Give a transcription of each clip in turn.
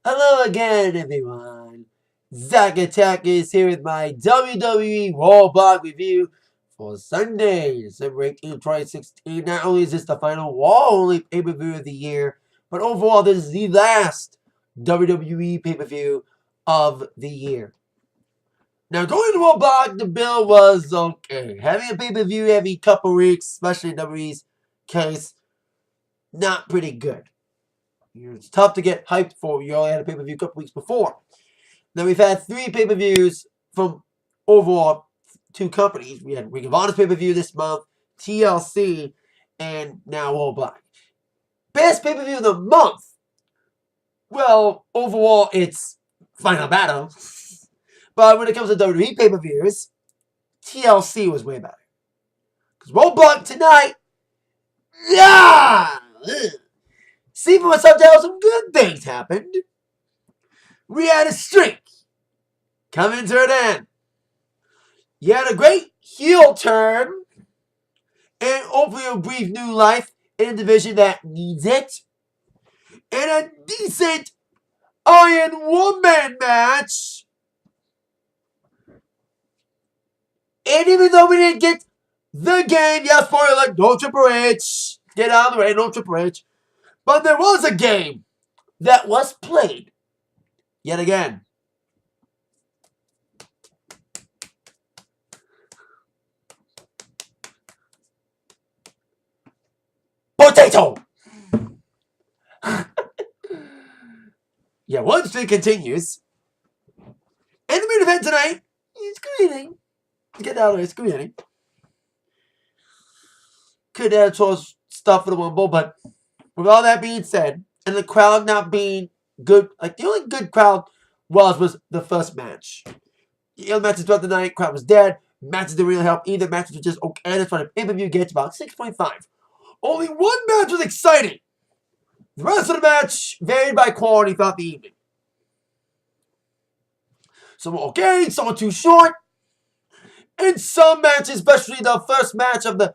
Hello again, everyone. Zack Attack is here with my WWE Rollblock review for Sunday, December 18, 2016. Not only is this the final Raw-only pay-per-view of the year, but overall this is the last WWE pay-per-view of the year. Now, going to Rollblock, the bill was okay. Having a pay-per-view every couple weeks, especially in WWE's case, not pretty good. It's tough to get hyped for. You only had a pay-per-view a couple weeks before. Now we've had 3 pay-per-views from overall 2 companies. We had Ring of Honor's pay-per-view this month, TLC, and now Rollblock. Best pay-per-view of the month. Well, overall it's Final Battle. But when it comes to WWE pay-per-views, TLC was way better. Because Rollblock tonight, yeah! See, for myself, some good things happened. We had a streak coming to an end. You had a great heel turn, and hopefully a brief new life in a division that needs it, and a decent Iron Woman match. And even though we didn't get the game, yes, spoiler alert, no Triple H, get out of the way, no Triple H. But there was a game that was played yet again. Potato! Yeah, one streak continues. And the main event tonight is screening. Get out of here, screening. Could add towards stuff for the Rumble, but with all that being said, and the crowd not being good, like the only good crowd was the first match. The other matches throughout the night, crowd was dead. Matches didn't really help either. Matches were just okay. That's why the pay-per-view gets about 6.5. Only one match was exciting. The rest of the match varied by quality throughout the evening. Some were okay, some were too short. And some matches, especially the first match of the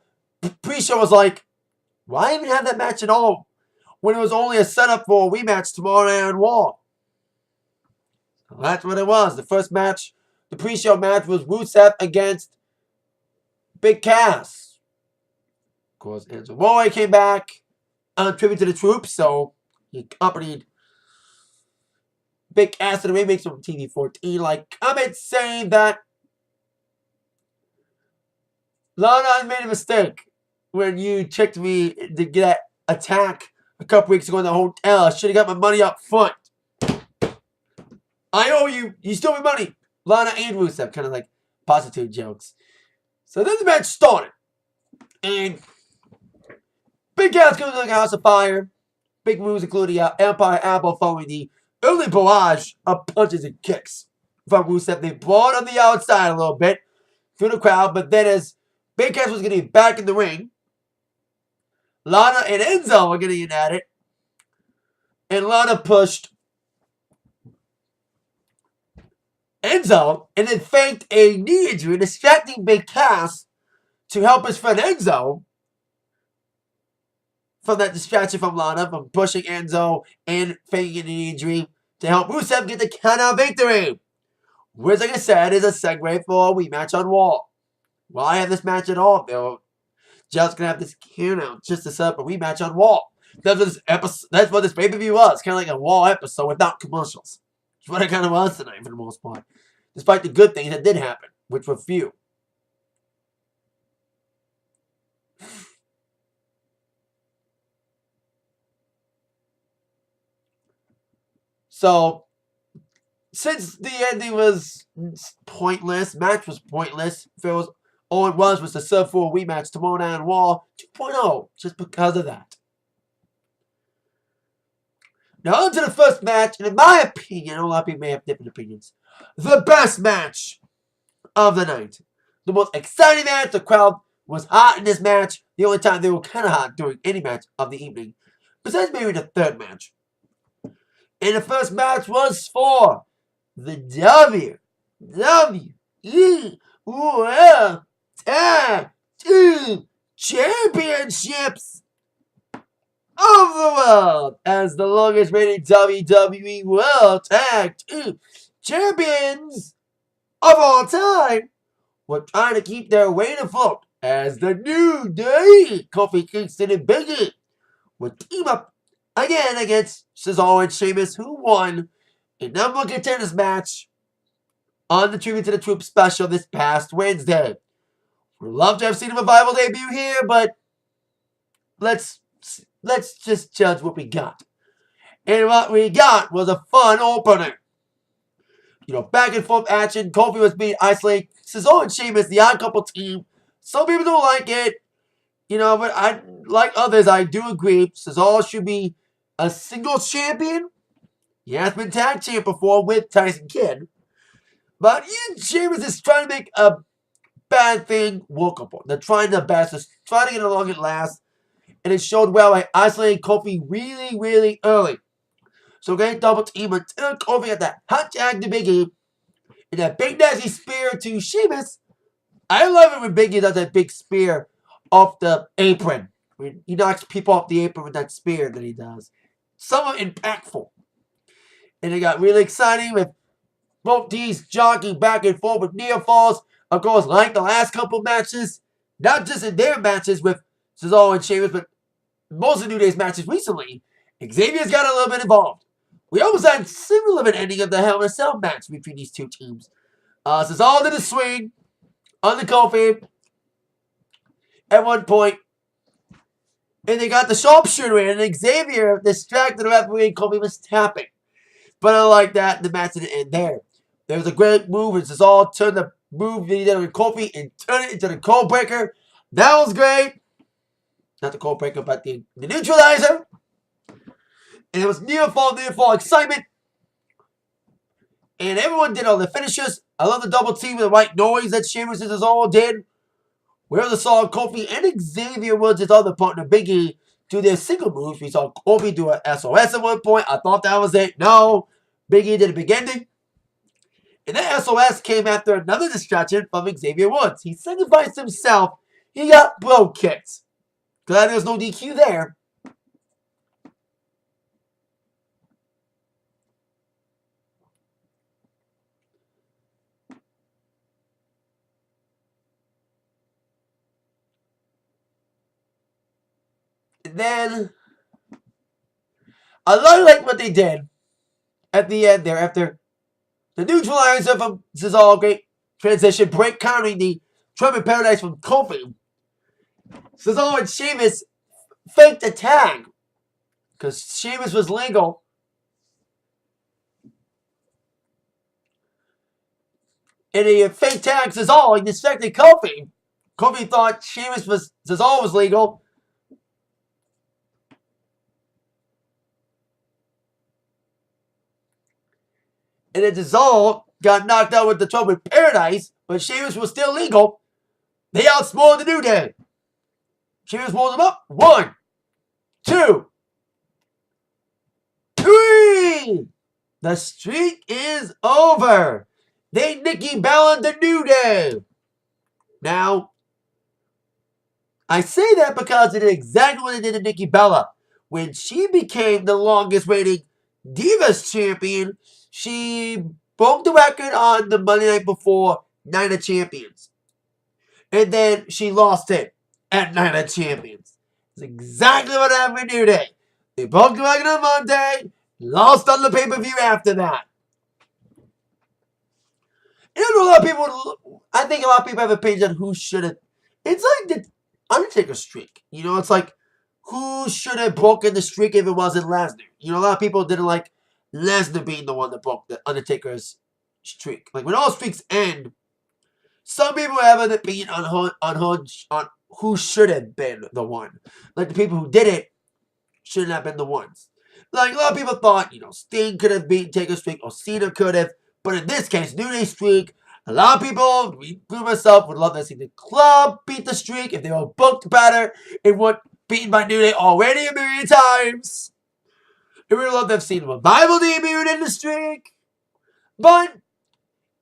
pre-show, was like, why even have that match at all when it was only a setup for a rematch tomorrow night on Raw? So that's what it was. The first match, the pre-show match, was Rusev against Big Cass. Of course, Wwe came back on tribute to the troops, so he accompanied Big Cass to the remakes from TV 14. Like, comments saying that Lana made a mistake when you checked me to get that attack a couple weeks ago in the hotel. I should have got my money up front. I owe you. You stole me money. Lana and Rusev, kind of like prostitute jokes. So then the match started. And Big Cass goes like a house of fire. Big moves including Empire Apple following the early barrage of punches and kicks from Rusev. They brought on the outside a little bit through the crowd. But then as Big Cass was getting back in the ring, Lana and Enzo were getting at it. And Lana pushed Enzo and then faked a knee injury, distracting Big Cass to help his friend Enzo from that distraction from Lana, from pushing Enzo and faking a knee injury to help Rusev get the count-out victory. Which, like I said, is a segue for a rematch on Raw. Why have this match at all? They're just gonna have this count-out just to set up a rematch on Raw. That's what this pay-per-view was. Kind of like a Raw episode without commercials. That's what it kind of was tonight for the most part. Despite the good things that did happen, which were few. So, since the ending was pointless, match was pointless, all it was to serve for a rematch tomorrow night on Raw 2.0, just because of that. Now on to the first match, and in my opinion, a lot of people may have different opinions, the best match of the night. The most exciting match. The crowd was hot in this match. The only time they were kind of hot during any match of the evening. Besides maybe the third match. And the first match was for the WWE World Tag Team Championships. of the world as the longest reigning WWE World Tag Team Champions of all time were trying to keep their weight afloat as the New Day, Kofi Kingston and Big E, would team up again against Cesaro and Sheamus, who won a number one contenders match on the Tribute to the Troops special this past Wednesday. We'd love to have seen a revival debut here, but let's just judge what we got. And what we got was a fun opener. You know, back and forth action. Kofi was being isolated. Cesaro and Sheamus, the odd couple team. Some people don't like it. You know, but I, like others, I do agree. Cesaro should be a singles champion. He has been tag champ before with Tyson Kidd. But Sheamus is trying to make a bad thing workable. They're trying their best. They're trying to get along at last. And it showed well by isolating Kofi really, really early. So great double team until Kofi had that hot tag to Big E. And that big nasty spear to Sheamus. I love it when Big E does that big spear off the apron. When he knocks people off the apron with that spear that he does. Somewhat impactful. And it got really exciting with both teams jogging back and forth with near falls. Of course, like the last couple matches. Not just in their matches with Cesaro and Sheamus, but most of New Day's matches recently. Xavier's got a little bit involved. We almost had similar of an ending of the Hell in a Cell match between these two teams. Cesaro did a swing on the Kofi at one point. And they got the sharpshooter in, and Xavier distracted the referee, and Kofi was tapping. But I like that, the match didn't end there. There was a great move, and Cesaro turned the move that he did with Kofi and turned it into the cold breaker. That was great. Not the cold breaker, but the neutralizer. And it was near fall excitement. And everyone did all the finishes. I love the double team with the right noise that Sheamus and Cesaro did. We also saw Kofi and Xavier Woods, his other partner, Big E, do their single moves. We saw Kofi do a SOS at one point. I thought that was it. No. Big E did a big ending. And that SOS came after another distraction from Xavier Woods. He sacrificed himself. He got bro kicked. Glad there was no DQ there. And then I like what they did at the end there after the neutralizer from Cesaro, great transition, break countering the Trumpet Paradise from Kofi. Cesaro and Sheamus faked a tag because Sheamus was legal. And he fake tagged Cesaro and distracted Kofi. Kofi thought Cesaro was legal. And then Cesaro got knocked out with the Trumpet Paradise, but Sheamus was still legal. They outscored the New Day. Sheamus rolled them up. 1, 2, 3. The streak is over. They Nikki Bella the New Day. Now, I say that because it is exactly what they did to Nikki Bella. When she became the longest reigning Divas champion, she broke the record on the Monday Night Before Night of Champions. And then she lost it at Night of Champions. It's exactly what happened New Day. They broke the record on Monday, lost on the pay-per-view after that. And I know a lot of people, I think a lot of people have opinions on who should have. It's like the Undertaker streak. You know, it's like who should have broken the streak if it wasn't Lesnar. You know, a lot of people didn't like Lesnar being the one that broke the Undertaker's streak. Like when all streaks end, some people have an opinion on who should have been the one. Like the people who did it shouldn't have been the ones. Like a lot of people thought, you know, Sting could have beaten Taker's streak or Cena could have. But in this case, New Day streak, a lot of people, including myself, would love to see the club beat the streak if they were booked better and weren't beaten by New Day already a million times. And we would love to have seen a revival debut in the streak. But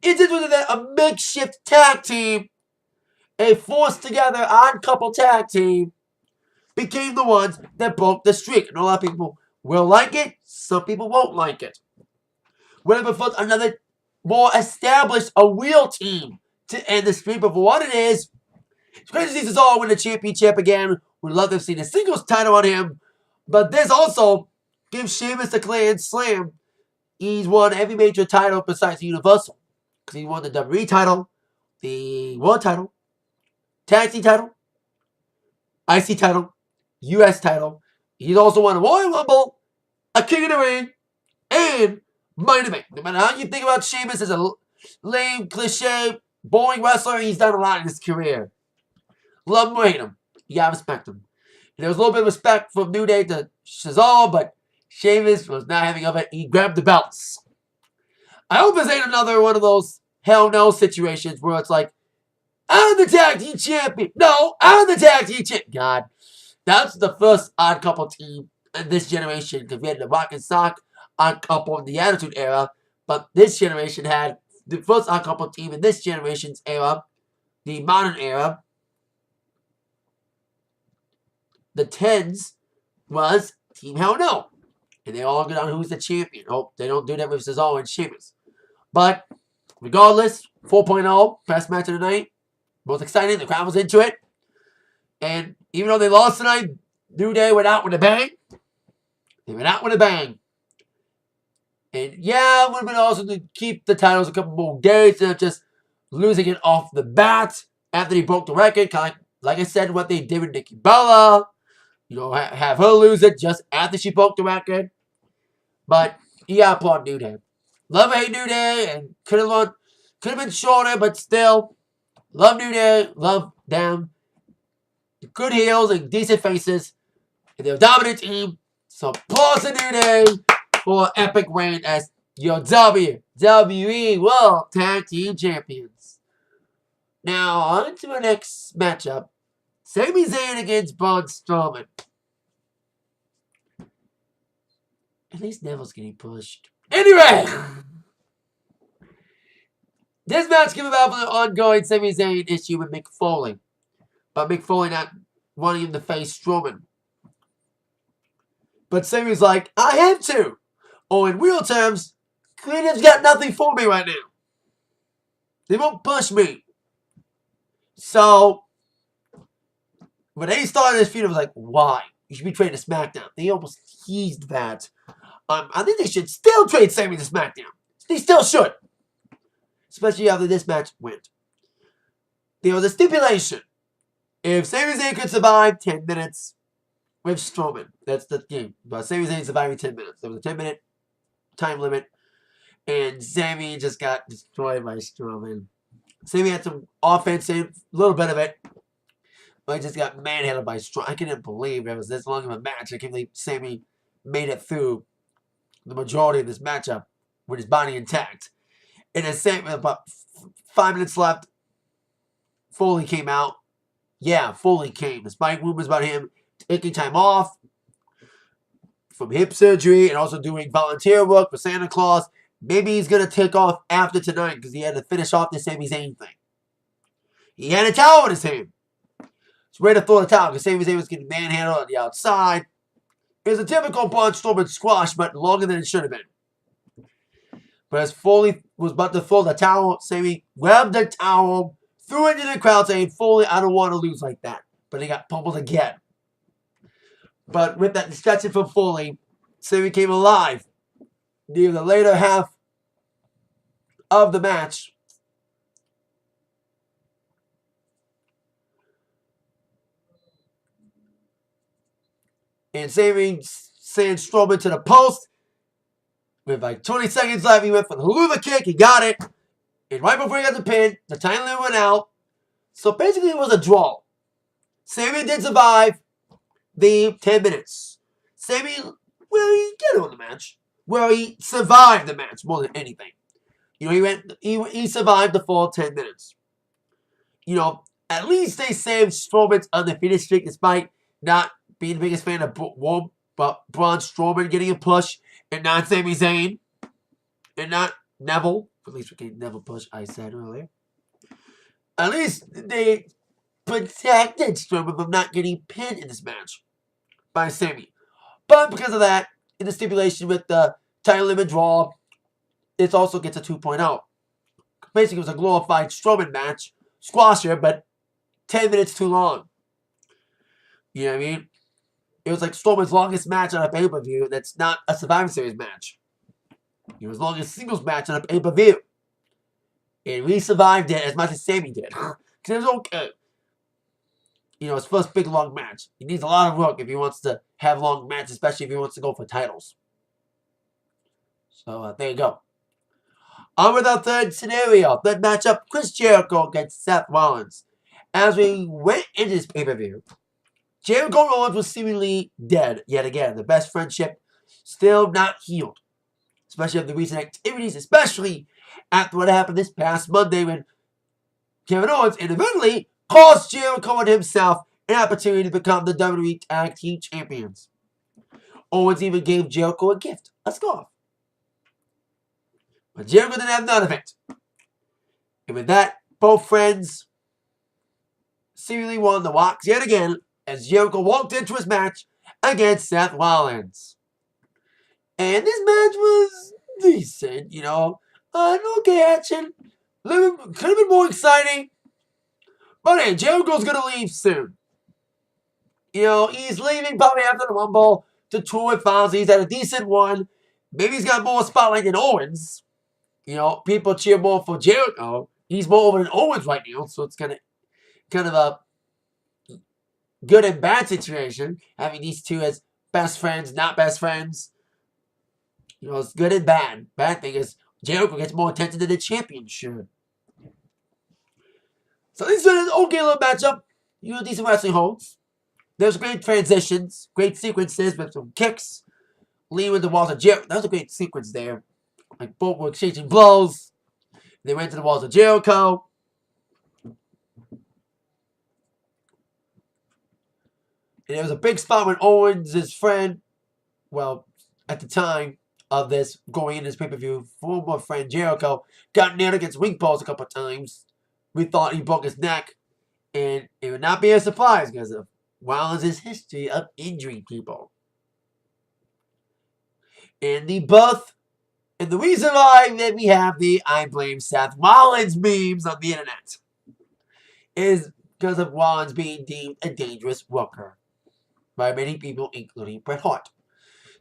it just was a makeshift tag team, a forced together odd couple tag team, became the ones that broke the streak. And a lot of people will like it. Some people won't like it. We're going to put another more established, a real team to end the streak. But for what it is, it's great to see Cesaro win the championship again. We'd love to have seen a singles title on him. But this also gives Sheamus the Grand Slam. He's won every major title besides the Universal. Because he won the WWE title, the World title, Tag Team title, IC title, US title. He's also won a Royal Rumble, a King of the Ring, and Money in the Bank. No matter how you think about Sheamus as a lame, cliche, boring wrestler, he's done a lot in his career. Love him or hate him. You gotta respect him. And there was a little bit of respect from New Day to Cesaro, but Sheamus was not having of it. He grabbed the belts. I hope this ain't another one of those hell no situations where it's like, I'm the tag team champion. No, I'm the tag team champion. God, that's the first odd couple team in this generation, because we had the Rock and Sock odd couple in the Attitude Era, but this generation had the first odd couple team in this generation's era, the modern era. The 10s was Team Hell No. And they all get on who's the champion. Hope they don't do that with Cesaro and Sheamus. But regardless, 4.0, best match of the night. Most exciting. The crowd was into it. And even though they lost tonight, New Day went out with a bang. They went out with a bang. And yeah, it would have been awesome to keep the titles a couple more days instead of just losing it off the bat after they broke the record. Kind of like I said, what they did with Nikki Bella. You know, have her lose it just after she broke the record. But you gotta applaud New Day. Love hate New Day, and could have been shorter, but still, love New Day, love them. Good heels and decent faces, and they're a dominant team. So applause to New Day for epic reign as your WWE World Tag Team Champions. Now on to the next matchup. Sami Zayn against Braun Strowman. At least Neville's getting pushed. Anyway! This match came about from the ongoing Sami Zayn issue with Mick Foley. But Mick Foley not wanting him to face Strowman. But Sami's like, I have to! Or in real terms, creative's got nothing for me right now. They won't push me. So, when they started this feud, I was like, why? You should be trading to SmackDown. They almost teased that. I think they should still trade Sami to SmackDown. They still should. Especially after this match went. There was a stipulation. If Sami Zayn could survive 10 minutes with Strowman, that's the game. But Sami Zayn surviving 10 minutes. There was a 10-minute time limit. And Sami just got destroyed by Strowman. Sami had some offense in, a little bit of it. But he just got manhandled by Strowman. I couldn't believe it was this long of a match. I can't believe Sami made it through the majority of this matchup with his body intact. And then Sami, about 5 minutes left, Foley came out. Yeah, Foley came. Despite rumors about him taking time off from hip surgery and also doing volunteer work for Santa Claus. Maybe he's going to take off after tonight because he had to finish off the Sami Zayn thing. He had a towel in his hand. He's ready to throw the towel because Sami Zayn was getting manhandled on the outside. It was a typical Braun Strowman squash, but longer than it should have been. But as Foley was about to throw the towel, Sami grabbed the towel, threw it into the crowd, saying, Foley, I don't want to lose like that. But he got pummeled again. But with that distraction from Foley, Sami came alive near the later half of the match. And Sami sent Strowman to the post. With like 20 seconds left, he went for the haluva kick. He got it. And right before he got the pin, the time limit went out. So basically it was a draw. Sami did survive the 10 minutes. Sami, well, he get on the match. Well, he survived the match more than anything. You know, he survived the full 10 minutes. You know, at least they saved Strowman's undefeated streak despite not being the biggest fan of Braun Strowman getting a push and not Sami Zayn and not Neville. At least we gave Neville push, I said earlier. At least they protected Strowman from not getting pinned in this match. by Sami. But because of that, in the stipulation with the title limit draw, it also gets a 2.0. Basically, it was a glorified STROMAN match. Squasher, but 10 minutes too long. You know what I mean? It was like Strowman's longest match on a pay-per-view that's not a Survivor Series match. It was the longest singles match on a pay-per-view. And we survived it as much as Sami did. Because it was okay. You know, his first big long match. He needs a lot of work if he wants to have long matches, especially if he wants to go for titles. So, there you go. On with our third scenario. Third matchup, Chris Jericho against Seth Rollins. As we went into this pay-per-view, Jericho and Owens was seemingly dead yet again. The best friendship still not healed. Especially after the recent activities, especially after what happened this past Monday when Kevin Owens inadvertently cost Jericho and himself an opportunity to become the WWE Tag Team Champions. Owens even gave Jericho a gift, a scarf. But Jericho didn't have none of it. And with that, both friends seemingly won the walks yet again as Jericho walked into his match against Seth Rollins. And this match was decent, you know. Okay action. Could have been more exciting. But hey, Jericho's going to leave soon. You know, he's leaving probably after the Rumble to tour with Fonzie. He's had a decent one. Maybe he's got more spotlight than Owens. You know, people cheer more for Jericho. He's more over than Owens right now, so it's kind of a good and bad situation, having these two as best friends, not best friends. You know, it's good and bad. Bad thing is Jericho gets more attention than the champion should. So this is an okay little matchup. You know, decent wrestling holds. There's great transitions, great sequences with some kicks. Lean with the walls of Jericho. That was a great sequence there. Like both were exchanging blows. They went to the walls of Jericho. And there was a big spot when Owens' friend, well, at the time of this, going in this pay-per-view, former friend Jericho, got nailed against ring posts a couple of times. We thought he broke his neck. And it would not be a surprise because of Rollins' history of injuring people. And the birth, and the reason why that we have the I blame Seth Rollins memes on the internet is because of Rollins being deemed a dangerous worker by many people, including Bret Hart.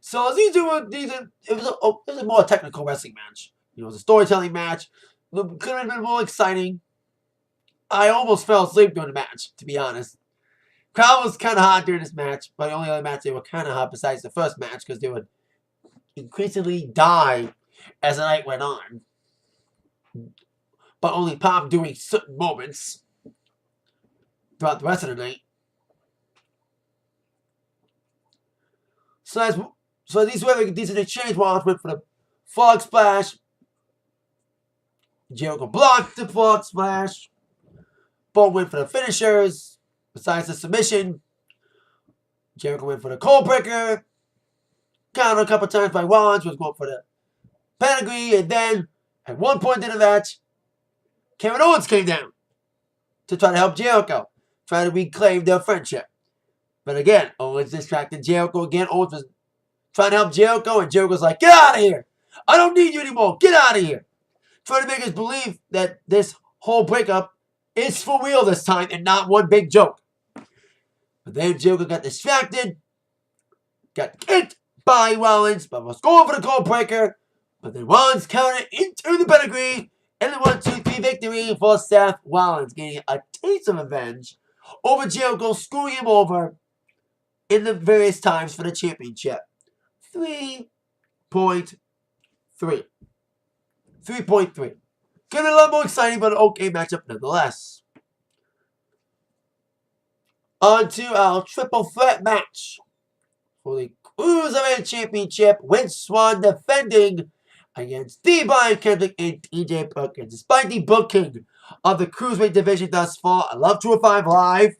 So it was a more technical wrestling match. You know, it was a storytelling match. It could have been more exciting. I almost fell asleep during the match, to be honest. Crowd was kind of hot during this match, but the only other match they were kind of hot besides the first match because they would increasingly die as the night went on. But only pop during certain moments throughout the rest of the night. So these were a decent exchange. Rollins went for the frog splash. Jericho blocked the frog splash. Both went for the finishers. Besides the submission, Jericho went for the cold breaker. Counter a couple times by Rollins, was going for the pedigree, and then at one point in the match, Kevin Owens came down to try to help Jericho, try to reclaim their friendship. But again, Owens distracted Jericho again. Owens was trying to help Jericho, and Jericho's like, "Get out of here! I don't need you anymore. Get out of here!" Trying to make us believe that this whole breakup is for real this time and not one big joke. But then Jericho got distracted, got kicked by Rollins, but was going for the cold breaker. But then Rollins countered into the pedigree, and the 1-2-3 victory for Seth Rollins, getting a taste of revenge over Jericho, screwing him over in the various times for the championship. 3.3. 3.3. Could be a lot more exciting, but an okay matchup nonetheless. On to our triple threat match for the Cruiserweight Championship, with Swann defending against Braun, Kendrick, and TJ Perkins. Despite the booking of the Cruiserweight division thus far, I love 205 Live.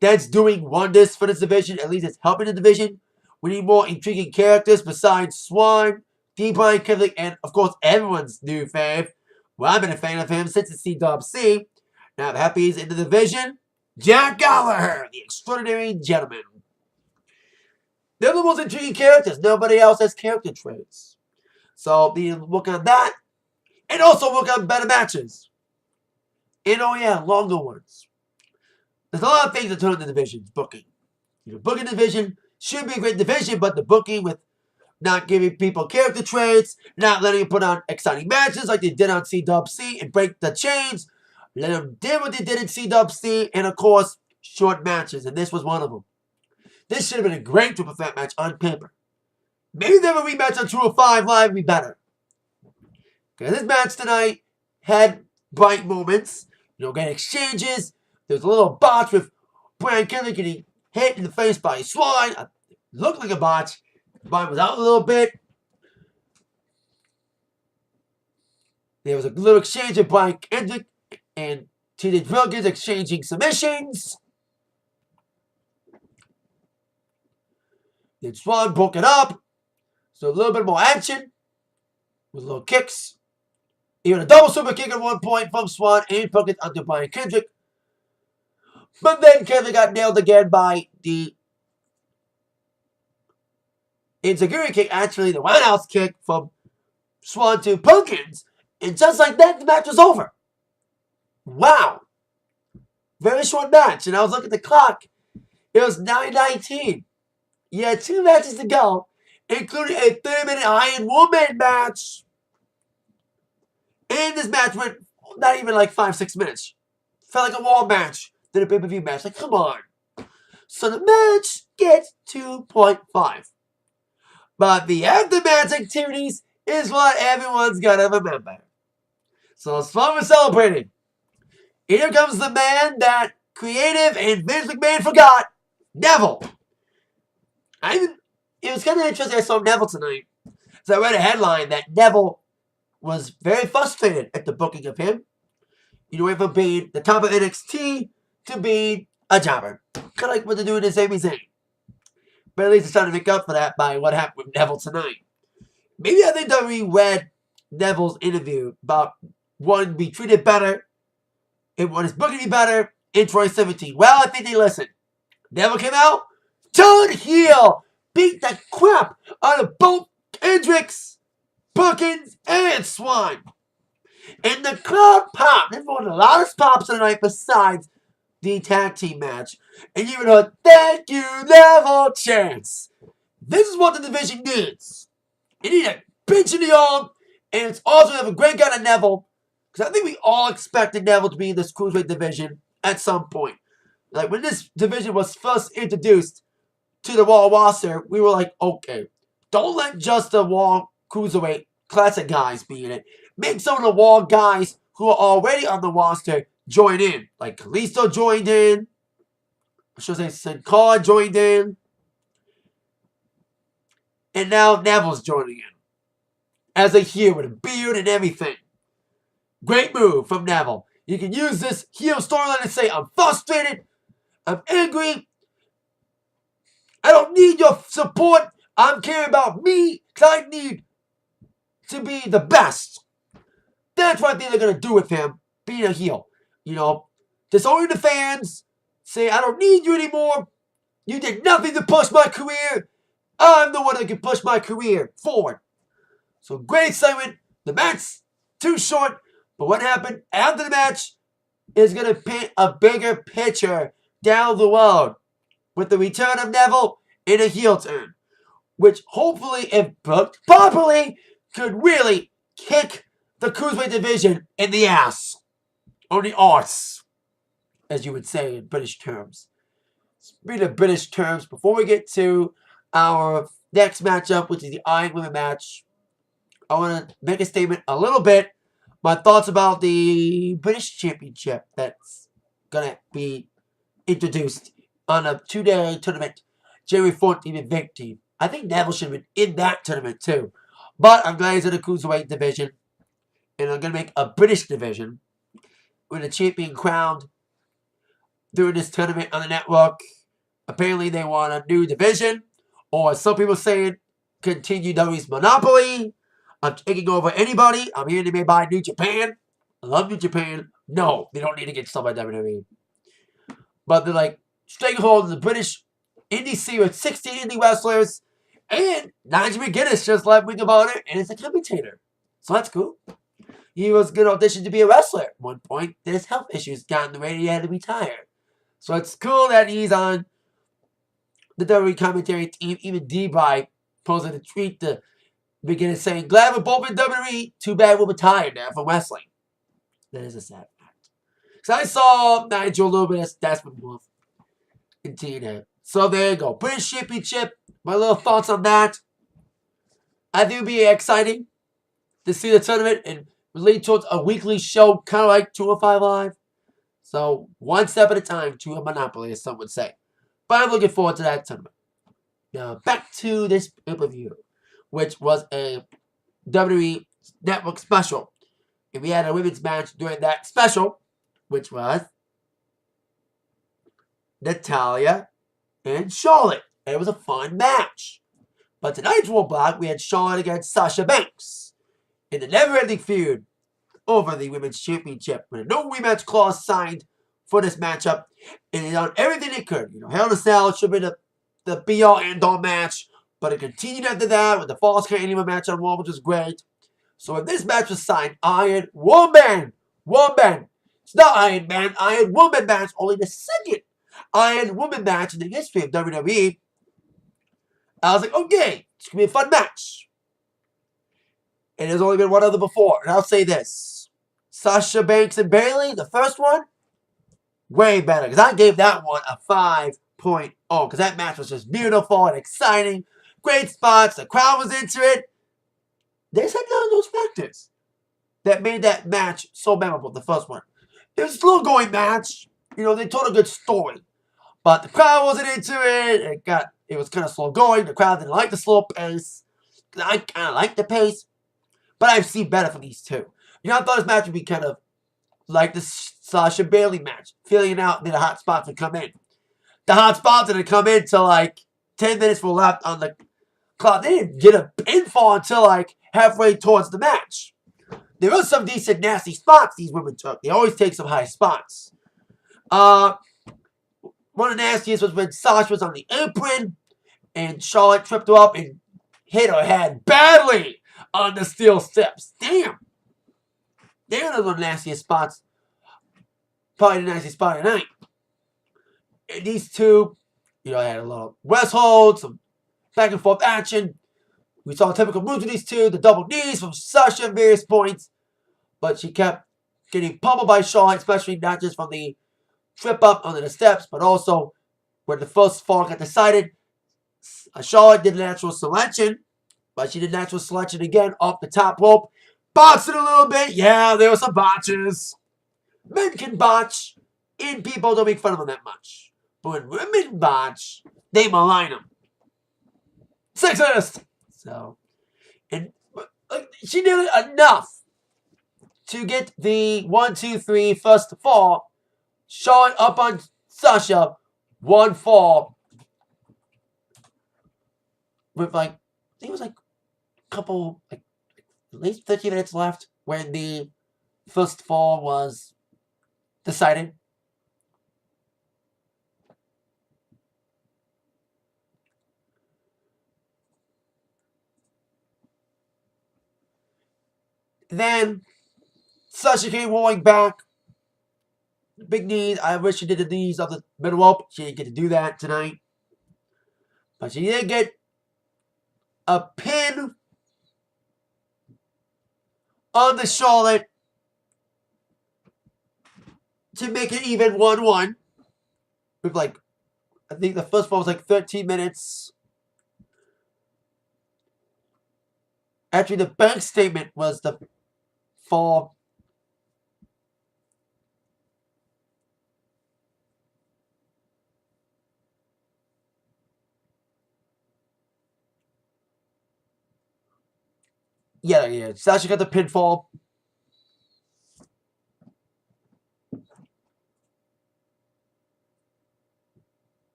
That's doing wonders for this division. At least it's helping the division. We need more intriguing characters besides Swann, Braun, Kendrick, and of course everyone's new fave. Well, I've been a fan of him since the CWC. Now I'm happy he's in the division. Jack Gallagher, the extraordinary gentleman. They're the most intriguing characters. Nobody else has character traits. So we look on that. And also look on better matches. And oh yeah, longer ones. There's a lot of things that turn the divisions. Booking. Booking division should be a great division, but the booking with not giving people character traits, not letting them put on exciting matches like they did on CWC and break the chains. Let them do what they did in CWC, and of course, short matches, and this was one of them. This should have been a great triple threat match on paper. Maybe they have a rematch on 205 Live would be better. Because this match tonight had bright moments, great exchanges. There's a little botch with Braun Kendrick getting hit in the face by Swann. It looked like a botch. Braun was out a little bit. There was a little exchange with Braun Kendrick and TJ Perkins exchanging submissions. Then Swann broke it up. So a little bit more action with little kicks. Even a double super kick at one point from Swann and Perkins onto Braun Kendrick. But then Kendrick got nailed again by the Inzaguri kick, actually the roundhouse kick from Swann to Perkins. And just like that, the match was over. Wow. Very short match. And I was looking at the clock. It was 9:19. You had 2 matches to go, including a 30-minute Iron Woman match. And this match went not even like 5-6 minutes. Felt like a wall match than a pay-per-view match. Like, come on. So the match gets 2.5. But the after-match activities is what everyone's gonna remember. So as far as celebrating, here comes the man that creative and Vince McMahon forgot, Neville. It was kind of interesting I saw Neville tonight. So I read a headline that Neville was very frustrated at the booking of him. Went from being the top of NXT to being a jobber. Kind of like what they're doing to Sami Zayn. But at least it's trying to make up for that by what happened with Neville tonight. Maybe I think WWE read Neville's interview about wanting to be treated better and wanting his booking to be better in 2017. Well, I think they listened. Neville came out, turned heel, beat the crap out of both Kendricks, Perkins, and Swann. And the crowd popped. This was one of the loudest pops tonight besides the tag team match. And you even heard, "Thank you, Neville" chants. This is what the division needs. It needs a pinch in the arm, and it's also have a great guy to Neville. Because I think we all expected Neville to be in this Cruiserweight division at some point. Like when this division was first introduced to the Raw roster, we were like, okay, don't let just the Raw Cruiserweight Classic guys be in it. Make some of the Raw guys who are already on the roster join in. Like Kalisto joined in. I should say Sin Cara joined in. And now Neville's joining in. As a heel with a beard and everything. Great move from Neville. You can use this heel storyline to say, I'm frustrated. I'm angry. I don't need your support. I'm caring about me because I need to be the best. That's what I think they're going to do with him, being a heel. Disowning the fans. Say, I don't need you anymore. You did nothing to push my career. I'm the one that can push my career forward. So great excitement. The match, too short. But what happened after the match is going to paint a bigger picture down the road with the return of Neville in a heel turn, which hopefully, if booked properly, could really kick the Cruiserweight division in the ass. Or the arse, as you would say in British terms. Speaking of British terms, before we get to our next matchup, which is the Iron Women match, I want to make a statement a little bit. My thoughts about the British Championship that's going to be introduced on a 2-day tournament, January 14th and 15th. I think Neville should have been in that tournament too. But I'm glad he's in the Cruiserweight division. And I'm going to make a British division with a champion crowned during this tournament on the network. Apparently they want a new division. Or some people saying, continue WWE's monopoly. I'm taking over anybody. I'm here to be by New Japan. I love New Japan. No, they don't need to get stuff by WWE. But they're like, staying hold of the British indie with 16 indie wrestlers, and Nigel McGuinness just left Ring of Honor and is a commentator. So that's cool. He was going to audition to be a wrestler at one point. Then his health issues got in the way and he had to retire. So it's cool that he's on the WWE commentary team. Even D-Bry posted a tweet to McGuinness saying, "Glad we're both in WWE. Too bad we're retired now from wrestling." That is a sad fact. So I saw Nigel a little bit of Desperate Wolf in TNA. So there you go. British Championship. My little thoughts on that. I think it would be exciting to see the tournament and lead towards a weekly show, kind of like 205 Live. So one step at a time to a monopoly, as some would say. But I'm looking forward to that tournament. Now, back to this pay-per-view, which was a WWE Network special. And we had a women's match during that special, which was Natalya and Charlotte. And it was a fun match. But tonight's Roadblock, we had Charlotte against Sasha Banks in the never-ending feud over the Women's Championship with a no rematch clause signed for this matchup. And it done everything it could. Hell in a Cell should be the be-all, end-all match. But it continued after that with the Falls Count Anywhere match on Raw, which was great. So when this match was signed, Iron Woman. It's not Iron Man, Iron Woman match. Only the second Iron Woman match in the history of WWE. I was like, okay, it's going to be a fun match. And there's only been one other before. And I'll say this. Sasha Banks and Bayley, the first one, way better. Because I gave that one a 5.0. Because that match was just beautiful and exciting. Great spots. The crowd was into it. There's none of those factors that made that match so memorable, the first one. It was a slow-going match. They told a good story. But the crowd wasn't into it. It was kind of slow-going. The crowd didn't like the slow pace. I kind of like the pace. But I've seen better from these two. I thought this match would be kind of like the Sasha Bayley match. Feeling out that the hot spots would come in. The hot spots didn't come in till like 10 minutes were left on the clock. They didn't get a pinfall until like halfway towards the match. There were some decent nasty spots these women took. They always take some high spots. One of the nastiest was when Sasha was on the apron and Charlotte tripped her up and hit her head badly on the steel steps. Damn. They're one of the nastiest spots. Probably the nastiest spot of the night. And these two, they had a little West hold, some back and forth action. We saw typical moves with these two, the double knees from Sasha at various points. But she kept getting pummeled by Charlotte, especially not just from the trip up under the steps, but also when the first fall got decided. Charlotte did natural selection, but she did natural selection again off the top rope. Botched it a little bit. Yeah, there were some botches. Men can botch, and people don't make fun of them that much. But when women botch, they malign them. Sexist! So, and she did it enough to get the 1, 2, 3 first fall. Charlotte up on Sasha, one fall. With I think it was a couple, at least 15 minutes left when the first fall was decided. Then Sasha came rolling back. Big knees. I wish she did the knees of the middle rope. She didn't get to do that tonight. But she did get a pin on the Charlotte to make it even 1-1. With I think the first one was 13 minutes. Actually, the bank statement was the fall. Yeah. Sasha got the pinfall.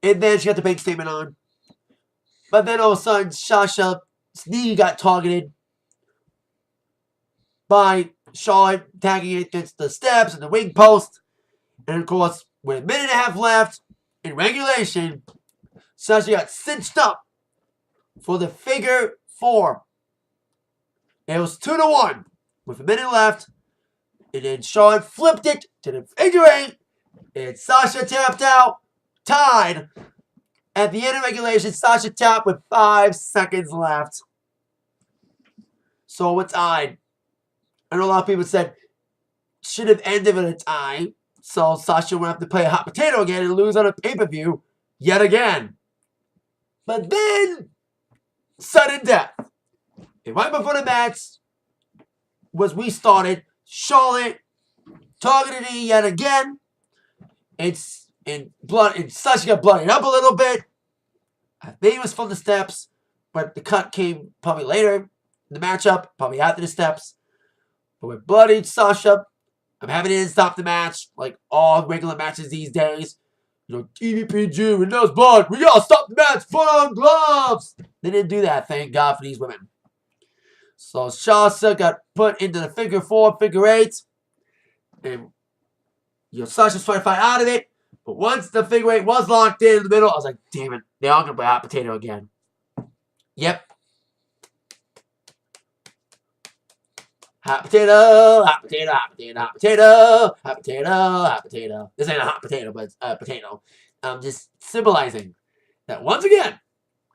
And then she got the bank statement on. But then all of a sudden, Sasha's knee got targeted by Charlotte, tagging it against the steps and the ring post. And of course, with a minute and a half left, in regulation, Sasha got cinched up for the figure 4. It was 2-1 with a minute left. And then Charlotte flipped it to the figure 8. And Sasha tapped out. Tied. At the end of regulation, Sasha tapped with 5 seconds left. So it's tied. I know a lot of people said should have ended with a tie. So Sasha would have to play a hot potato again and lose on a pay-per-view yet again. But then, sudden death. And right before the match was restarted, Charlotte targeted it yet again. And Sasha got bloodied up a little bit. I think it was from the steps, but the cut came probably later. The matchup, probably after the steps. But with bloodied Sasha, I'm having to stop the match, like all regular matches these days. You know, TVPG, when there's blood, we gotta stop the match, put on gloves. They didn't do that, thank God for these women. So Sasha got put into the figure 4, figure 8. And, Sasha's trying to fight out of it. But once the figure 8 was locked in the middle, I was like, damn it, they are gonna play hot potato again. Yep. Hot potato, hot potato, hot potato, hot potato, hot potato, hot potato. This ain't a hot potato, but it's a potato. I'm just symbolizing that once again,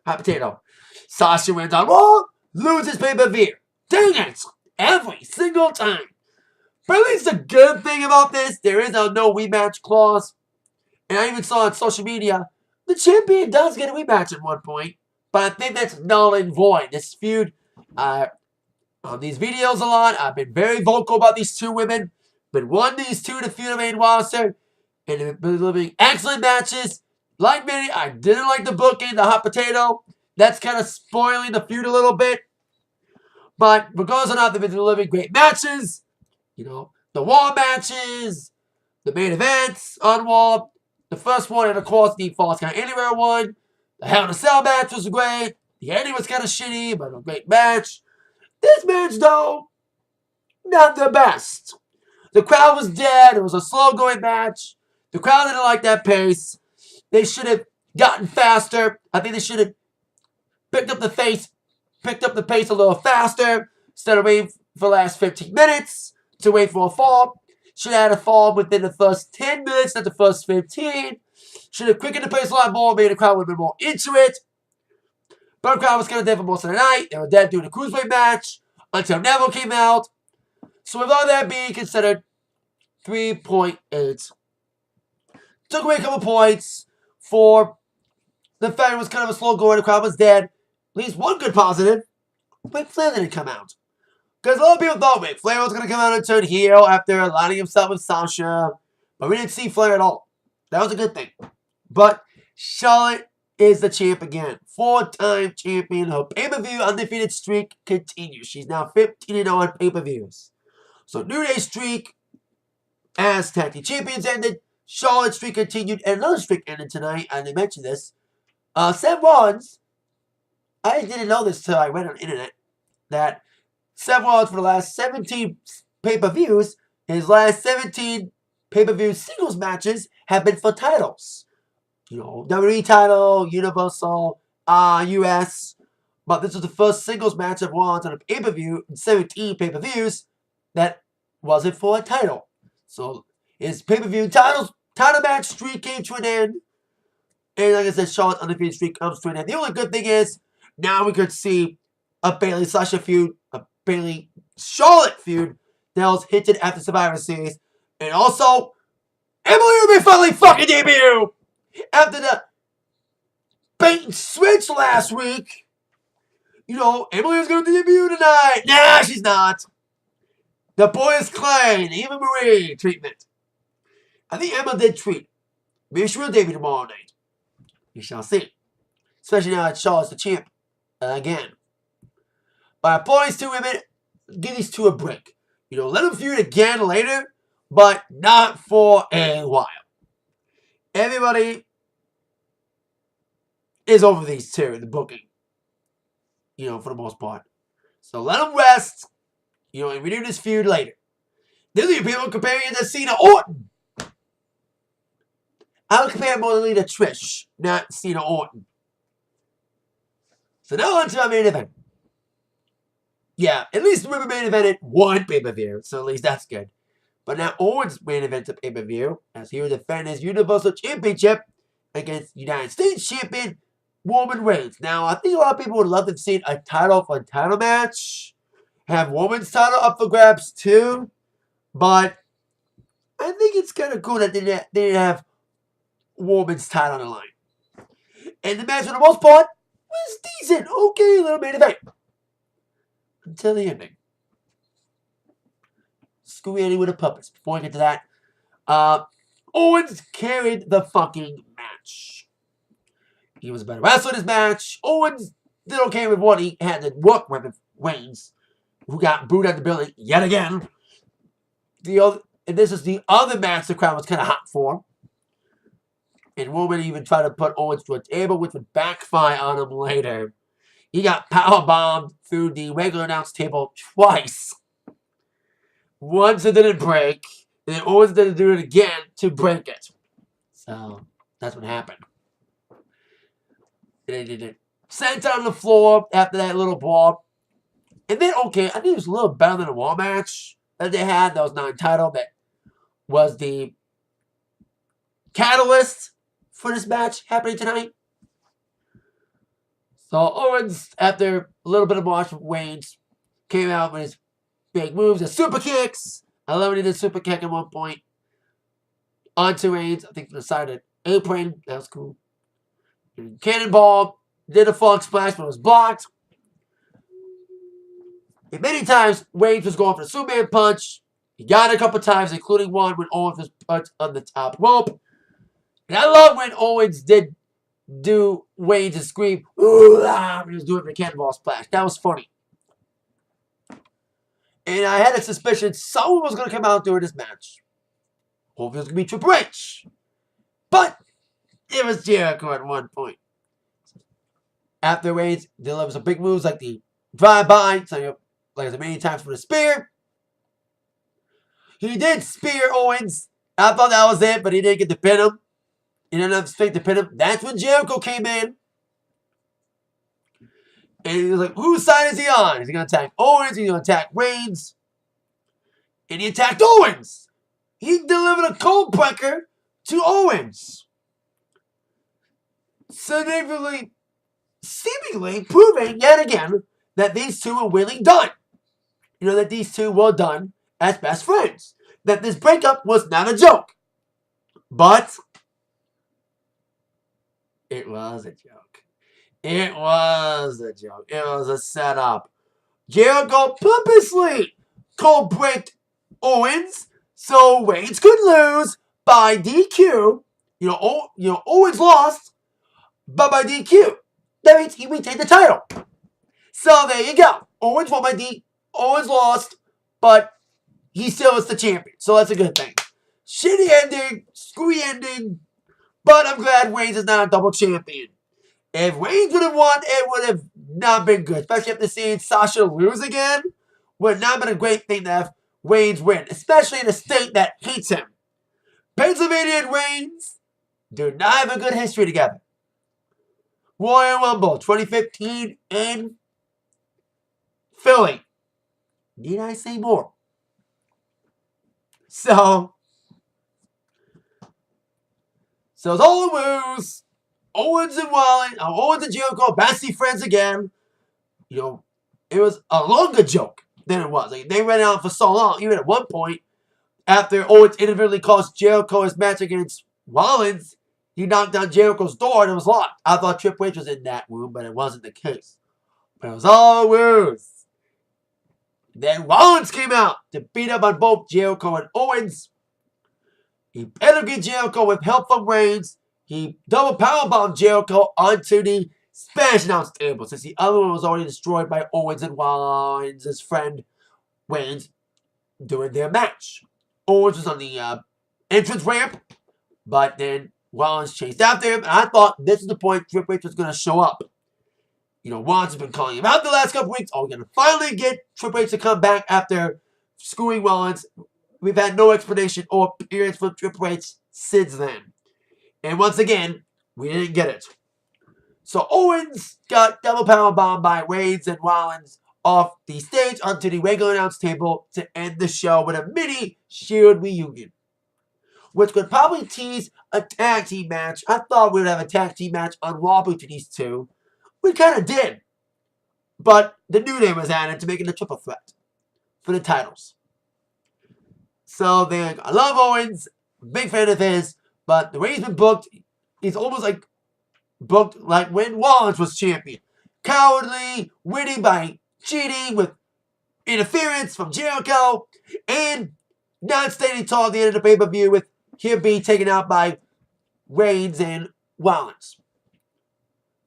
hot potato. Sasha went on Raw, loses pay-per-view. Dang it! Every single time. But at least the good thing about this, there is a no rematch clause. And I even saw on social media, the champion does get a rematch at one point. But I think that's null and void. This feud, on these videos a lot, I've been very vocal about these two women. Been wanting these two to feud the main roster. And they've been delivering excellent matches. Like many, I didn't like the booking, the hot potato. That's kind of spoiling the feud a little bit. But regardless of not, they've been delivering great matches. The Raw matches, the main events on Raw. The first one, and of course, the Falls Count Anywhere one. The Hell in a Cell match was great. The ending was kind of shitty, but a great match. This match, though, not the best. The crowd was dead. It was a slow-going match. The crowd didn't like that pace. They should have gotten faster. I think they should have picked up the pace a little faster instead of waiting for the last 15 minutes to wait for a fall. Should have had a fall within the first 10 minutes, not the first 15. Should have quickened the pace a lot more, made the crowd a bit more into it. But the crowd was kind of dead for most of the night. They were dead during the Cruiserweight match until Neville came out. So with all that being considered, 3.8. Took away a couple points for the fact it was kind of a slow going. The crowd was dead. At least one good positive. Ric Flair didn't come out. Because a lot of people thought Ric Flair was going to come out and turn heel after aligning himself with Sasha. But we didn't see Flair at all. That was a good thing. But Charlotte is the champ again. 4-time champion. Her pay-per-view undefeated streak continues. She's now 15-0 on pay-per-views. So New Day streak as tag team champions ended. Charlotte's streak continued. And another streak ended tonight. I didn't mention this. Seth Rollins. I didn't know this until I read on the internet. That Seth Rollins for the last 17 pay-per-views, his last 17 pay-per-view singles matches have been for titles. WWE title, Universal, US. But this was the first singles match of Rollins on a pay-per-view in 17 pay-per-views that wasn't for a title. So his pay-per-view title match streak came to an end. And like I said, Charlotte's undefeated streak comes to an end. The only good thing is, now we could see a Bayley-Sasha feud, a Bayley-Charlotte feud that was hinted at the Survivor Series. And also, Emily may finally fucking debut! After the bait and switch last week, Emily was going to debut tonight. Nah, she's not. The boys Clay, the Eva Marie treatment. I think Emma did treat. Maybe she will debut tomorrow night. We shall see. Especially now that Charlotte's the champ. Again. But boys, two women, give these two a break. Let them feud again later, but not for a while. Everybody is over these two in the booking. For the most part. So let them rest. And we do this feud later. Then you people comparing it to Cena Orton. I would compare more to Trish, not Cena Orton. So now on to our main event. Yeah, at least we main evented one pay-per-view, so at least that's good. But now Owens main event of pay-per-view, as he will defend his Universal Championship against United States Champion Roman Reigns. Now, I think a lot of people would love to see a title-for-title match. Have Woman's title up for grabs too. But I think it's kind of cool that they didn't have Woman's title on the line. And the match, for the most part, was decent. Okay, little main event. Until the ending. Screw Andy with the puppets. Before I get to that, Owens carried the fucking match. He was a better wrestler in his match. Owens did okay with what he had to work with Reigns, who got booed out of the building yet again. And this is the other match the crowd was kind of hot for. And Roman even tried to put Owens to a table, which would backfire on him later. He got powerbombed through the regular announce table twice. Once it didn't break, and then Owens didn't do it again to break it. So, that's what happened. They did it. Sent on the floor after that little brawl. And then, okay, I think it was a little better than the wall match that they had. That was not entitled. That was the catalyst for this match happening tonight. So Owens, after a little bit of watch with Reigns, came out with his big moves, the super kicks. I love when he did a super kick at one point. Onto Reigns, I think from the side of the apron. That was cool. And Cannonball did a frog splash, but it was blocked. And many times, Reigns was going for the Superman punch. He got it a couple times, including one when Owens was put on the top rope. And I love when Owens did do Reigns and scream, ooh, ah, when he was doing the Cannonball splash. That was funny. And I had a suspicion someone was going to come out during this match. Hopefully it was going to be Triple H. But it was Jericho at one point. After Reigns delivers some big moves like the drive-by, so like as many times for the spear. He did spear Owens. I thought that was it, but he didn't get to pin him. He didn't have strength to pin him. That's when Jericho came in. And he was like, whose side is he on? Is he going to attack Owens? Is he going to attack Reigns? And he attacked Owens. He delivered a cold breaker to Owens. Seemingly proving yet again that these two were really done. You know, that these two were done as best friends. That this breakup was not a joke. But it was a joke. It was a joke. It was a setup. Jericho purposely cold breaked Owens so Reigns could lose by DQ. Owens lost, but by DQ. That means he retained the title. So there you go. Owens won by Owens lost, but he still is the champion. So that's a good thing. Shitty ending, screwy ending, but I'm glad Reigns is not a double champion. If Reigns would have won, it would have not been good. Especially after seeing Sasha lose again. Would not have been a great thing to have Reigns win. Especially in a state that hates him. Pennsylvania and Reigns do not have a good history together. Royal Rumble 2015 in Philly. Need I say more? So it's all the moves. Owens and Jericho, bestie friends again. You know, it was a longer joke than it was. Like, they ran out for so long. Even at one point, after Owens inadvertently cost Jericho his match against Rollins, he knocked down Jericho's door and it was locked. I thought Triple H was in that room, but it wasn't the case. But it was all moves. Then Rollins came out to beat up on both Jericho and Owens. He penetrated Jericho with help from Reigns. He double powerbombed Jericho onto the Spanish announce table, since the other one was already destroyed by Owens and Rollins' friend Reigns during their match. Owens was on the entrance ramp, but then Rollins chased after him, and I thought this is the point Triple H was going to show up. You know, Rollins has been calling him out the last couple weeks. Are we going to finally get Triple H to come back after screwing Rollins? We've had no explanation or appearance from Triple H since then. And once again, we didn't get it. So Owens got double powerbomb by Reigns and Rollins off the stage onto the regular announce table to end the show with a mini Shield reunion, which could probably tease a tag team match. I thought we would have a tag team match on Raw between these two. We kind of did. But the New Day was added to make it a triple threat for the titles. So I love Owens, big fan of his, but the way he's been booked, he's almost like booked like when Rollins was champion. Cowardly, winning by cheating with interference from Jericho, and not standing tall at the end of the pay-per-view with him being taken out by Reigns and Rollins.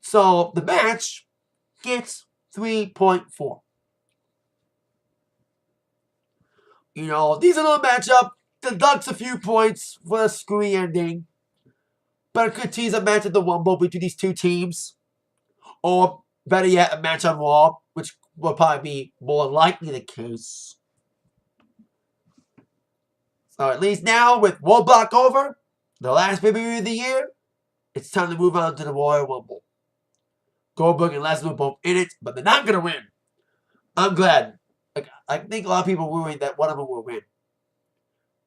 So the match gets 3.4. You know, decent little matchup, deducts a few points for a screwy ending, but it could tease a match at the Rumble between these two teams, or better yet, a match on Raw, which will probably be more likely the case. So at least now, with Roadblock over, the last pay-per-view of the year, it's time to move on to the Royal Rumble. Goldberg and Lesnar are both in it, but they're not going to win. I'm glad. I think a lot of people were worried that one of them will win.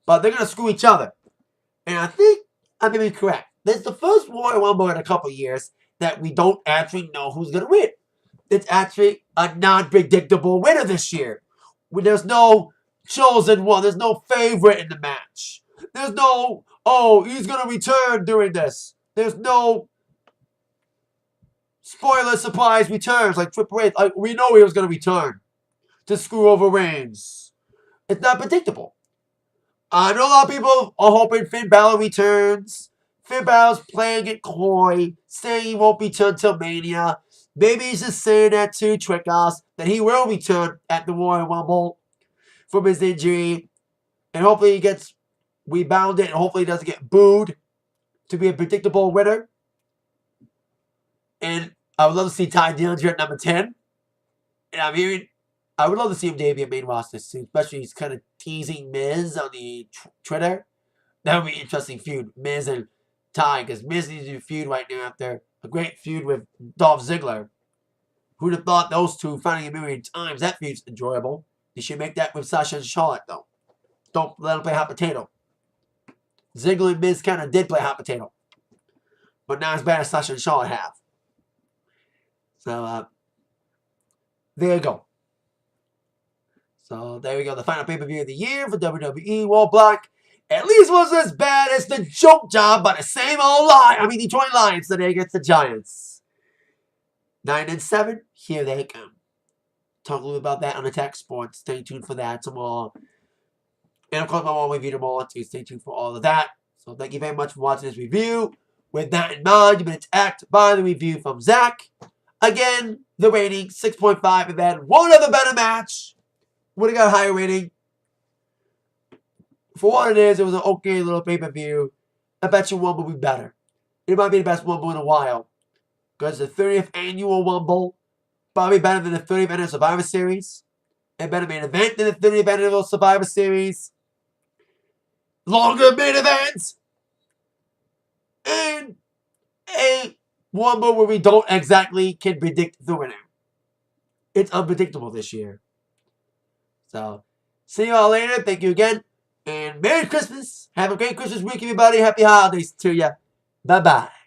But they're going to screw each other. And I think I may be correct. This is the first Royal Rumble in a couple years that we don't actually know who's going to win. It's actually a non-predictable winner this year. There's no chosen one. There's no favorite in the match. There's no, oh, he's going to return during this. There's no spoiler surprise returns like Triple H. Like, we know he was going to return to screw over Reigns. It's not predictable. I know a lot of people are hoping Finn Balor returns. Finn Balor's playing it coy, saying he won't return till Mania. Maybe he's just saying that to trick us, that he will return at the Royal Rumble from his injury. And hopefully he gets rebounded and hopefully he doesn't get booed to be a predictable winner. And I would love to see Ty Dillinger at number 10. And I would love to see him debut at main roster soon, especially he's kind of teasing Miz on the Twitter. That would be an interesting feud, Miz and Ty, because Miz needs to feud right now after a great feud with Dolph Ziggler. Who'd have thought those two fighting a million times? That feud's enjoyable. They should make that with Sasha and Charlotte, though. Don't let them play hot potato. Ziggler and Miz kind of did play hot potato. But not as bad as Sasha and Charlotte have. So, there you go. So, there we go. The final pay-per-view of the year for WWE Roadblock. At least wasn't as bad as the joke job by the same old Detroit Lions today against the Giants. 9-7, here they come. Talk a little about that on Attack Sports. Stay tuned for that tomorrow. And of course, my review tomorrow too. Stay tuned for all of that. So thank you very much for watching this review. With that in mind, you've been attacked by the review from Zach. Again, the rating 6.5, and then one other better match. Would have got a higher rating. For what it is, it was an okay little pay-per-view. I bet you one will be better. It might be the best Rumble in a while. Because the 30th annual Rumble, probably better than the 30th annual Survivor Series. And better main event than the 30th annual Survivor Series. Longer main events. And a Rumble where we don't exactly can predict the winner. It's unpredictable this year. So, see you all later. Thank you again. And Merry Christmas. Have a great Christmas week, everybody. Happy holidays to you. Bye-bye.